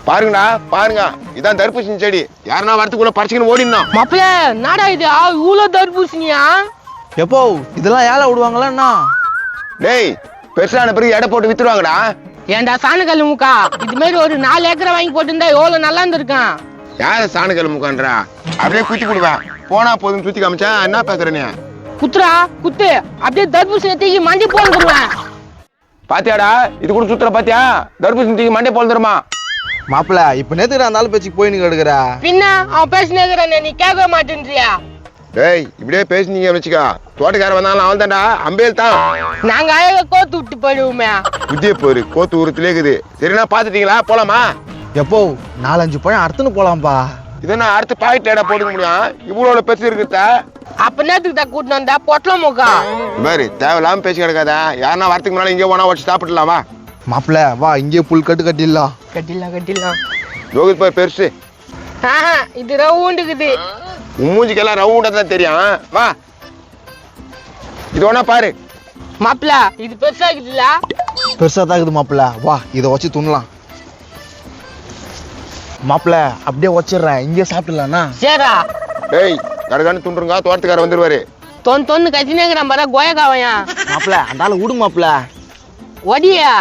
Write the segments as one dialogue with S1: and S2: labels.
S1: பாருங்கடா பாருங்க, இதான் தர்பூசணி செடி. யாருன்னா வரத்துக்குள்ள பறிச்சுக்கின்னு ஓடிடணும்.
S2: மாப்பிள்ள நாடா இது இவ்வளவு தர்பூசணியா?
S3: எப்போ இதெல்லாம் ஏழை விடுவாங்களா?
S1: டேய், பெருசான பிறகு எடை போட்டு வித்துருவாங்கடா.
S2: ஏன்டா சாணக்கல்லு முக்கா, இது மாதிரி ஒரு 4 ஏக்கரை வாங்கி போட்டுருந்தா எவ்வளவு நல்லா இருந்திருக்கான்.
S1: யாரு சாணுக்கல் முக்கான்றா? அப்படியே குத்தி கொடுவேன். போனா போதும் சுத்தி காமிச்சா என்ன பேசுற நீ?
S2: குத்துரா குத்து, அப்படியே தர்பூசணி தூக்கி மண்டி போந்துருவேன்.
S1: பாத்தியாடா, இது கூட சுத்துற பாத்தியா? தர்பூசணி தூக்கி மண்டே போந்துருமா?
S3: மாப்பிள்ள இப்ப நேத்து அந்த பேச்சுக்கு போய் நீங்க எடுக்கிற
S2: பின்ன அவன் பேசினேங்கிறானே, நீ கேட்க மாட்டேன்றியா?
S1: டேய், இப்படியே பேசினீங்க வச்சுக்கா, தோட்டக்கார வந்தாலும் அவன் தான்டா, அம்பேல் தான்.
S2: நாங்க அழகா கோத்து விட்டு போயிடுவோமே.
S1: புத்திய போரு கோத்து ஊரத்திலே இருக்குது. சரிண்ணா, பாத்துட்டீங்களா? போலாமா?
S3: எப்போ 4-5 பழம் அறுத்துன்னு போலாம்பா.
S1: இதை நான் அடுத்து பாக்கெட் எடை போட்டுக்க முடியும்? இவ்வளவு பெருசு இருக்குதா?
S2: அப்ப நேரத்துக்கு தான் கூட்டிட்டு வந்தா பொட்டலம் முக்கா.
S1: பாரு, தேவையில்லாம பேசி கிடக்காத. யாருன்னா வரத்துக்கு முன்னால இங்கே போனா வச்சு சாப்பிடலாமா?
S3: மாப்பிள்ள வா, இங்கே புல் கட்டிடலாம்.
S2: கட்டிடலாம்.
S1: யோகித் பாரு பெருசு.
S2: இது ரவுண்டுக்குது.
S1: மூஞ்சிக்கெல்லாம் ரவுண்டா தான் தெரியும். வா, இது ஒண்ணா பாரு.
S2: மாப்பிள்ள இது பெருசா இருக்குதுல்ல?
S3: பெருசா தான் இருக்குது மாப்பிள்ள. வா, இதை வச்சு துண்ணலாம். மாப்பிள்ள அப்படியே வச்சிடுறேன், இங்கே சாப்பிடலாம்னா?
S2: சரிடா.
S1: டேய், கடகான்னு துண்டுருங்க, தோட்டத்துக்கார வந்துருவாரு.
S2: தொன்னு கத்தினேங்கிறான் பாரா, கோயக்காவையா.
S3: மாப்பிள்ள அந்த ஆளு விடு மாப்பிள்ள.
S2: ஒடியா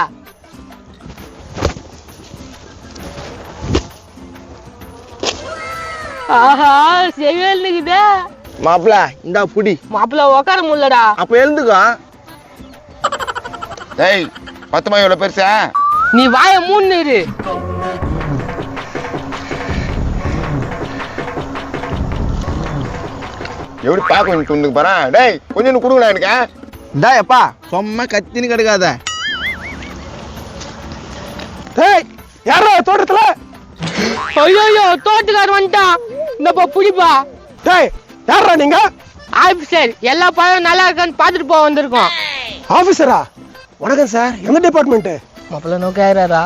S2: ஆஹா, செவியல் இருக்குதே.
S3: மாப்பிள்ள இந்தா புடி.
S2: மாப்பிள்ள உக்கார முடியலடா.
S3: அப்ப எழுந்துக்கோ.
S1: டேய், 10 மாய் எவ்வளவு பெருசா?
S2: நீ வாய மூணு இரு.
S1: எப்படி பாக்க துண்டுக்கு போறேன்? டேய், கொஞ்சம் கொடுங்கடா எனக்கு.
S3: இந்தா எப்பா, சும்மா கத்தின்னு கிடக்காத.
S4: டேய், யாரா தோட்டத்துல?
S2: ஐயோ, தோட்டக்கார வந்துட்டான். இந்தப்பா புடிப்பா.
S4: டேய், யாரா நீங்க?
S2: ஆபீசர், எல்லா பழம் நல்லா இருக்கான்னு பாத்துட்டு போக வந்திருக்கோம்.
S4: ஆபீசரா? வணக்கம் சார், எந்த டிபார்ட்மெண்ட்?
S2: மாப்பிள்ள நோக்காயிராரா?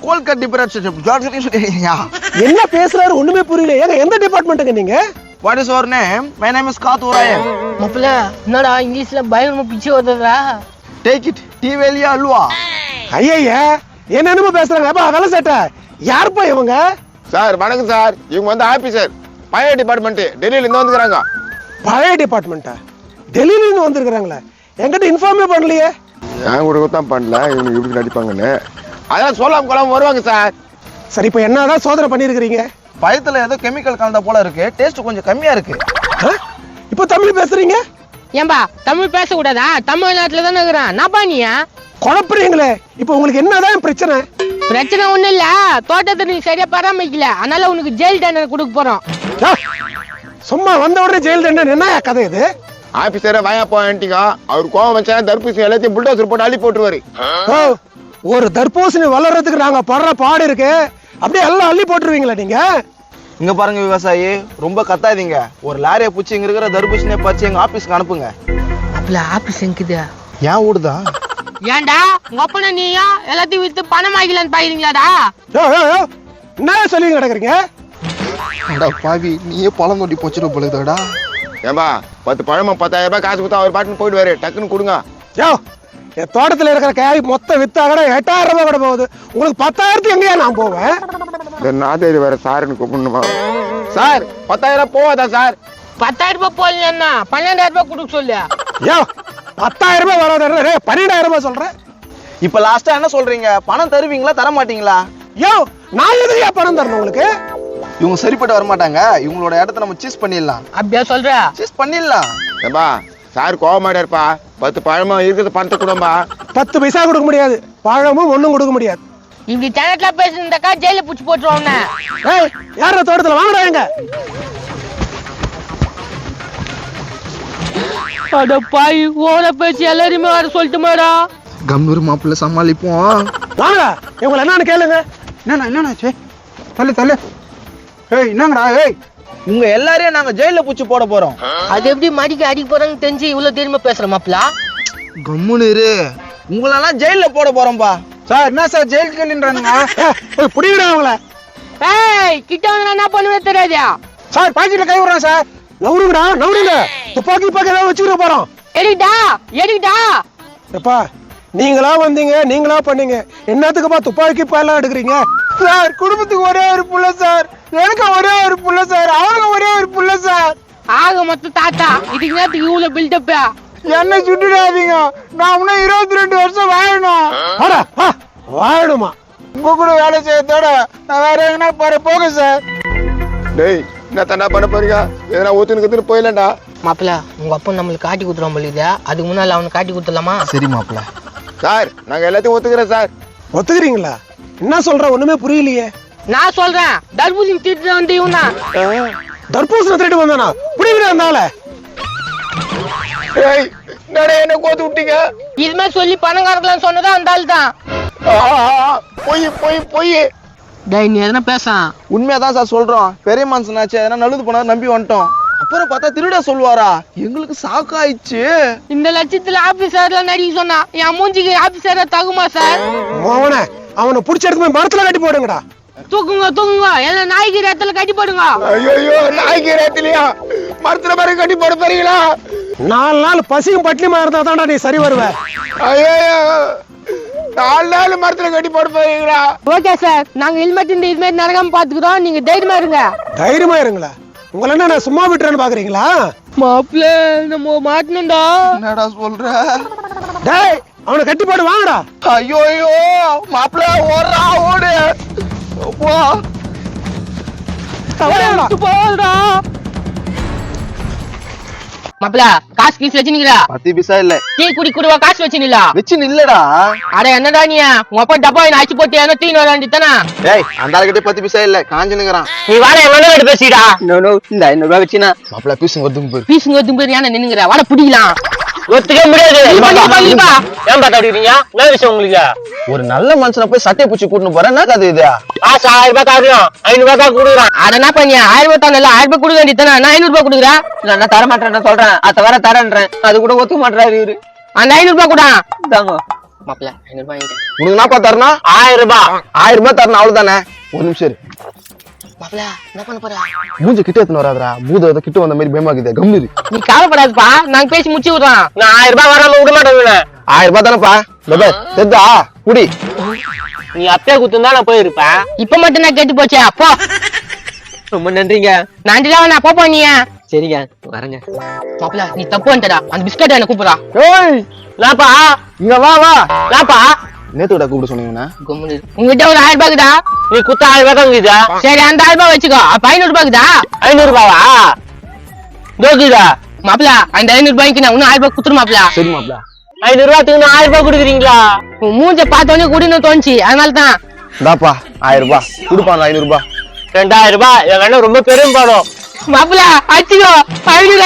S3: Colgate department.
S4: என்ன பேசுறாரு ஒண்ணுமே புரியல. ஏங்க எந்த டிபார்ட்மெண்ட்டுங்க நீங்க?
S3: What is your name? My name is Kathurayan.
S2: மாப்பிள்ள என்னடா இங்கிலீஷ்ல பயங்கரமா பிச்சு வருதுடா.
S3: Take it. டீ வேலியா அல்வா?
S4: ஐயா, என்னென்னமோ பேசுறாங்க. அப்பா வேலை சேட்ட யாருப்பா இவங்க?
S1: சார் வணக்கம் சார், இவங்க வந்து ஆபீசர், பழைய டிபார்ட்மெண்ட், டெல்லியில இருந்து வந்துக்கிறாங்க.
S4: பழைய டிபார்ட்மெண்ட்டா? டெல்லியில இருந்து வந்திருக்கிறாங்களே, என்கிட்ட இன்ஃபார்மே பண்ணலையே.
S1: நான் கூட தான் பண்ணல, இவங்க இப்படி நடிப்பாங்கன்னு. அதெல்லாம் சொல்லாம கொள்ளாம வருவாங்க சார்.
S4: சரி, இப்ப என்னதான் சோதனை பண்ணிருக்கிறீங்க?
S3: பழத்துல ஏதோ கெமிக்கல் கலந்த போல இருக்கு, டேஸ்ட் கொஞ்சம் கம்மியா இருக்கு.
S4: இப்ப தமிழ் பேசுறீங்க?
S2: ஏம்பா தமிழ் பேசக்கூடாதா? தமிழ்நாட்டுல தானே இருக்கிறான். நான் பானியா
S4: குழப்பறீங்களே. இப்ப உங்களுக்கு என்னதான் பிரச்சனை?
S2: பிரச்சனை ஒண்ணும் இல்ல, தோட்டத்தை நீ சரியா பராமரிக்கல, அதனால உனக்கு ஜெயில் தண்டனை கொடுக்க போறோம்.
S4: சும்மா வந்த உடனே ஜெயில் தண்டனை என்ன கதை இது?
S1: ஆபீசரை வாயா போயிட்டீங்க. அவர் கோவம் வச்சா தர்பூசணி எல்லாத்தையும் புல்டோசர் போட்டு அள்ளி போட்டுருவாரு.
S4: ஒரு தர்பூசணி வளர்றதுக்கு நாங்க படுற பாடு இருக்கு, அப்படியே எல்லாம் அள்ளி போட்டுருவீங்களா நீங்க?
S3: இங்க பாருங்க விவசாயி, ரொம்ப கத்தாதீங்க. ஒரு லாரியை பூச்சி இங்க இருக்கிற தர்பூசணியை பறிச்சு எங்க ஆபீஸ்க்கு அனுப்புங்க.
S2: அப்பல ஆபீஸ் எங்குது?
S3: ஏன் ஊடுதா?
S2: ஏன்டா உங்க அப்பன நீயா எல்லாத்தையும் வித்து பணம் ஆகிக்கலான்னு பாக்குறீங்களாடா?
S4: என்ன சொல்லி கிடக்குறீங்க?
S3: பாவி, நீயே பழம் கொட்டி போச்சிட போலுதடா.
S1: ஏம்பா, 10 பழமா 10,000 ரூபாய் காசு கொடுத்தா அவர் பாட்டுன்னு போயிடுவாரு. டக்குன்னு கொடுங்க.
S4: என் தோட்டத்துல இருக்கிற காய் மொத்த வித்தாகட 8,000 ரூபாய் கூட போகுது. உங்களுக்கு 10,000 எங்கேயா நான் போவேன்?
S1: நாதேரி வேற சாருன்னு கூப்பிடணுமா? Sir 10,000 போவாதா sir?
S2: 10,000 ரூபாய் போடலன்னா 12,000 ரூபாய் கொடுக்க சொல்லு.
S4: 10,000 ரூபாய் வராது, 12,000 ரூபாய் சொல்றேன்.
S3: இப்ப லாஸ்டா என்ன சொல்றீங்க? பணம் தருவீங்களா தர மாட்டீங்களா?
S4: நான் எதுயா பணம் தரணும் உங்களுக்கு?
S3: இவங்க சரிப்பட்டு வர மாட்டாங்க. இவங்களோட இடத்த நம்ம சீஸ் பண்ணிடலாம்.
S2: அப்படியே சொல்ற?
S3: சீஸ் பண்ணிடலாம்.
S1: ஏம்பா, சார் கோவமாடா இருப்பா. 10 பழமா இருக்கிறது பணத்தை கூடம்பா.
S4: 10 பைசா கொடுக்க முடியாது, பழமும் ஒண்ணும் கொடுக்க முடியாது.
S2: இப்படி சேனட்ல பேசிருந்தாக்கா ஜெயில புடிச்சு போட்டுருவோம்.
S4: யார தோட்டத்துல வாங்கடா எங்க?
S2: அட பாய், ஓன பேச்சு எல்லாருமே வர சொல்லிட்டுமாடா.
S3: கம்னூர் மாப்பிள்ள சமாளிப்போம்.
S4: வாங்க, இவங்களை என்னன்னு கேளுங்க.
S3: என்னண்ணாச்சு? தள்ளு. ஏய் என்னங்கடா? ஏய், உங்க எல்லாரையும் நாங்க ஜெயில பூச்சி போட போறோம்.
S2: அது எப்படி மடிக்க அடிக்க போறாங்க தெரிஞ்சு இவ்வளவு தெரியுமா பேசுற மாப்பிளா?
S3: கம்முன்னு இரு, உங்களெல்லாம் ஜெயில போட போறோம்பா. சார் என்ன சார் ஜெயிலுக்கு கேள்வின்றானுங்க?
S4: புடிங்கடா அவங்கள.
S2: ஏய், கிட்ட வந்து என்ன பண்ணுவே தெரியாதா?
S4: சார் பாக்கெட்ல கை விடுறான் சார். நவுருங்க. துப்பாக்கி ஏதாவது வச்சுக்கிற போறோம்.
S2: எடிடா.
S4: எப்பா, நீங்களா வந்தீங்க, நீங்களா பண்ணீங்க, என்னத்துக்குப்பா துப்பாக்கி எல்லாம் எடுக்கிறீங்க? சார் குடும்பத்துக்கு ஒரே ஒரு புள்ள சார், எனக்கு ஒரே ஒரு புள்ள சார், அவனுக்கு ஒரே ஒரு புள்ள சார்.
S2: ஆக மொத்தம் தாத்தா இதுக்கு நேரத்துக்கு இவ்வளவு பில்டப்பா?
S4: என்ன சுட்டுடாதீங்க, நான் இன்னும் 22 வருஷம் வாழணும். வாழணுமா? உங்க கூட வேலை செய்யறதோட நான் வேற எங்கன்னா போக சார்.
S1: டேய் என்ன தண்டா பண்ண போறீங்க? எதனா ஊத்துன்னு போயிடலாம்டா.
S2: மாப்பிள்ள உங்க அப்பா நம்மளுக்கு காட்டி குடுத்துறோம் போலிதா, அதுக்கு முன்னால அவனுக்கு காட்டி குடுத்துடலாமா?
S3: சரி மாப்பிள்ள.
S1: சார் நாங்க எல்லாத்தையும் ஒத்துக்கிறோம் சார்.
S4: ஒத்துக்கிறீங்களா? என்ன சொல்ற ஒண்ணுமே புரியலையே.
S2: நான் சொல்றேன் தர்பூசணி தீட்டு வந்து இவனா
S4: தர்பூசணி திருட்டு வந்தானா? புடிங்கடா அந்தால.
S1: ஏய் என்னடா என்ன கோத்து விட்டீங்க?
S2: இதுமே சொல்லி பணக்காரங்களாம் சொன்னதா அந்த ஆள் தான்.
S1: பொய் பொய் பொய்.
S2: டேய் நீ எதனா பேச.
S3: உண்மையாதான் சார் சொல்றோம். பெரிய மனுஷனாச்சு, எதனா நல்லது போனா நம்பி வந்துட்டோம். அப்புறம் பார்த்தா திருட சொல்லுவாரா? எங்களுக்கு சாக்காயிடுச்சு.
S2: இந்த லட்சத்துல ஆபீசர்ல நடிக்க சொன்னா என் மூஞ்சிக்கு ஆபீசரா தகுமா சார்?
S4: மோகனே அவனை புடிச்ச எடுத்து போய் மரத்துல கட்டி போடுங்கடா.
S2: தூக்குங்க தூக்குங்க, எல்லாம் நாய்க்கு ரேத்துல கட்டி போடுங்க.
S1: ஐயோ நாய்க்கு ரேத்திலையா? மரத்துல பாரு கட்டி போட போறீங்களா?
S4: 4 நாள் பசியும் பட்டினியுமா இருந்தா தான்டா நீ சரி வருவ.
S1: ஐயோ 4 நாள் மரத்துல கட்டி போட போறீங்களா?
S2: ஓகே சார், நாங்க ஹெல்மெட் இந்த இது மாதிரி நடக்காம பாத்துக்கிறோம், நீங்க தைரியமா இருங்க.
S4: தைரியமா இருங்களா? உங்களை என்ன நான் சும்மா விட்டுறேன்னு பாக்குறீங்களா?
S2: மாப்பிள்ள நம்ம மாட்டணும்டா.
S3: என்னடா சொல்ற?
S4: டேய் அவனை கட்டி போடு வாங்கடா.
S3: ஐயோ மாப்பிள்ள ஓடுறா ஓடு. போ.
S2: போடா மாப்பிள்ள, காசு கீஸ் வச்சுனீங்களா?
S3: 10 பைசா இல்ல.
S2: டீ குடி குடுவா காசு வச்சுனீங்களா?
S3: வச்சு நில்லடா.
S2: அட என்னடா நீ உங்க அப்பா டப்பா அடிச்சு போட்டு என்ன தீன் வராண்டித்தானா?
S3: ஏய் அந்த ஆளுகிட்ட 10 பைசா இல்ல, காஞ்சினுங்கறான்.
S2: நீ வாட எவ்வளவு பேசிடா.
S3: நோ இந்த 500 ரூபாய் வச்சினா மாப்பிள்ள பீஸ் வருதுங்க பாரு.
S2: பீஸுங்க தும்பு ஏன்னா நின்னுங்கற வாட புடிக்கலாம்.
S5: ஒத்துக்க முடியாது.
S2: ஏன்
S5: பார்த்தா அடிக்கிறீங்க? என்ன விஷயம் உங்களுக்கு?
S3: ஒரு நல்ல மனுஷனை போய் சட்டையை பூச்சி கூட்டின்னு போறேன். என்ன கதை இது?
S5: காசு 1000 ரூபாய் காரணம் 500 ரூபாய் தான் கொடுக்குறான்.
S2: அட என்ன பண்ணியா 1000 ரூபாய் தானே, 1000 ரூபாய் கொடுக்க வேண்டியதானே, நான் 500 ரூபாய் கொடுக்குறேன்.
S5: நான் தர மாட்டேன் சொல்றேன், அத வர தரேன்றேன், அது கூட ஒத்துக்க மாட்டாரு இவரு.
S2: அந்த 500 ரூபாய் கூட
S5: தாங்க
S2: மாப்பிள்ள 500 ரூபாய்
S3: உனக்கு என்னப்பா தரணும்?
S5: 1000 ரூபாய்.
S3: 1000 ரூபாய் தரணும் அவ்வளவுதானே. ஒரு நிமிஷம் இரு.
S2: மாப்பிள்ள என்ன பண்ண போற?
S3: மூஞ்ச கிட்ட எடுத்துன்னு வராதடா. பூத கிட்ட வந்த மாதிரி பயமாக்குதே. கம்மி இரு.
S2: நீ கவலைப்படாதப்பா, நாங்க பேசி முடிச்சு விடுறோம்.
S5: நான் 1000 ரூபாய் வராம விட மாட்டேன்.
S3: 1000 ரூபாய் தானப்பா. தெரிதா குடி.
S5: நீ அப்பயே குத்துந்தா நான் போயிருப்பேன்.
S2: இப்ப மட்டும் நான் கேட்டு போச்சே அப்போ.
S5: ரொம்ப நன்றிங்க.
S2: நன்றிதான் நான் அப்போ நீ.
S5: சரிங்க வரேங்க.
S2: மாப்பிள்ள நீ தப்பு வந்துடா, அந்த பிஸ்கட் என்ன கூப்பிடுறா.
S3: ஏய்
S5: லாப்பா
S3: இங்க வா வா.
S5: லாப்பா
S3: நேத்துடா கூப்பிட சொன்னீங்கண்ணா.
S2: கும்முனு உங்ககிட்ட ஒரு 1000 ரூபாய்க்குதா.
S5: நீ குத்த 1000 ரூபாய் தான் இருக்குதா?
S2: சரி அந்த 1000 ரூபாய் வச்சுக்கோ, அப்ப 500 ரூபாய்க்குதா.
S5: 500 ரூபாவா? தோக்குதா
S2: மாப்பிள்ள அந்த 500 ரூபாய்க்கு நான் இன்னும் 1000 ரூபாய் குத்துரு மாப்பிள்ள.
S3: சரி மாப்ள.
S5: 500 ரூபாய்க்கு 1000 ரூபாய் கொடுக்குறீங்களா?
S2: உன் மூஞ்ச பார்த்தோன்னே குடின்னு தோணுச்சு, அதனால தான்.
S3: இந்தாப்பா 1000 ரூபாய். கொடுப்பாங்க 500 ரூபாய்.
S5: 2000 ரூபாய். எங்க அண்ணன் ரொம்ப பெரும் படம்.
S2: மாப்பிள்ள அச்சுக்கோ 500